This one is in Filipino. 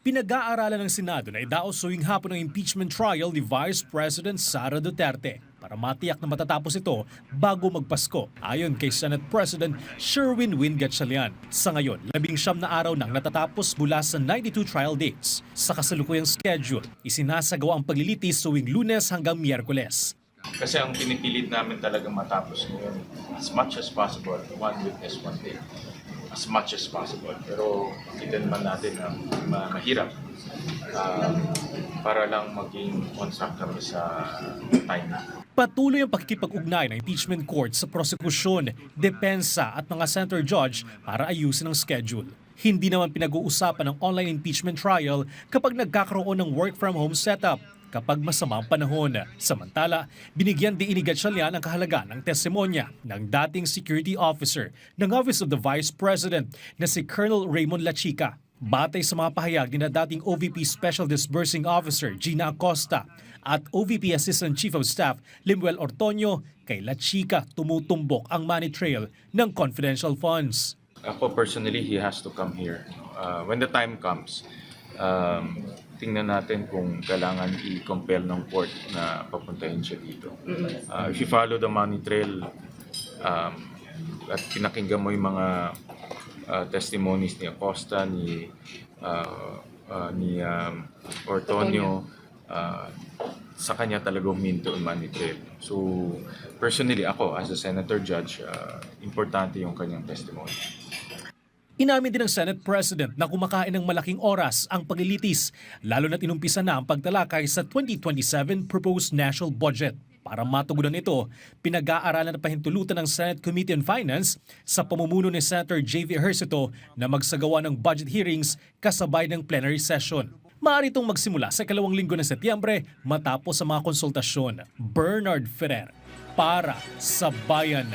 Pinag-aaralan ng Senado na idaos tuwing hapon ang impeachment trial ni Vice President Sara Duterte para matiyak na matatapos ito bago magpasko, ayon kay Senate President Sherwin Win Gatchalian. Sa ngayon, 19 na araw nang natatapos mula sa 92 trial dates. Sa kasalukuyang schedule, isinasagawa ang paglilitis tuwing Lunes hanggang Miyerkules. Kasi ang pinipilit namin talaga matapos ngayon, as much as possible, one witness, one day. As much as possible. Pero kita naman natin na mahirap para lang maging on track kami sa time. Patuloy ang pakikipag-ugnay ng impeachment court sa prosekusyon, depensa at mga center judge para ayusin ang schedule. Hindi naman pinag-uusapan ng online impeachment trial kapag nagkakaroon ng work from home setup kapag masama ang panahon. Samantala, binigyan din ni Gatchalian ang kahalaga ng testimonya ng dating security officer ng Office of the Vice President na si Colonel Raymond Lachica. Batay sa mga pahayag ni na dating OVP Special Disbursing Officer Gina Acosta at OVP Assistant Chief of Staff Limuel Ortonio, kay Lachica tumutumbok ang money trail ng confidential funds. Ako personally, he has to come here. When the time comes, tingnan natin kung kailangan i-compel ng court na papuntahin siya dito. If you follow the money trail at pinakinggan mo yung mga testimonies ni Acosta, ni Ortonio, sa kanya talaga huminto ang money trail. So personally ako as a senator judge, importante yung kanyang testimony. Inamin din ng Senate President na kumakain ng malaking oras ang paglilitis, lalo na't inumpisa na ang pagtalakay sa 2027 proposed national budget. Para matugunan ito, pinag-aaralan na pahintulutan ng Senate Committee on Finance sa pamumuno ni Senator J.V. Ejercito na magsagawa ng budget hearings kasabay ng plenary session. Maaari itong magsimula sa ikalawang linggo ng Setyembre matapos ang mga konsultasyon. Bernard Ferrer, para sa Bayan.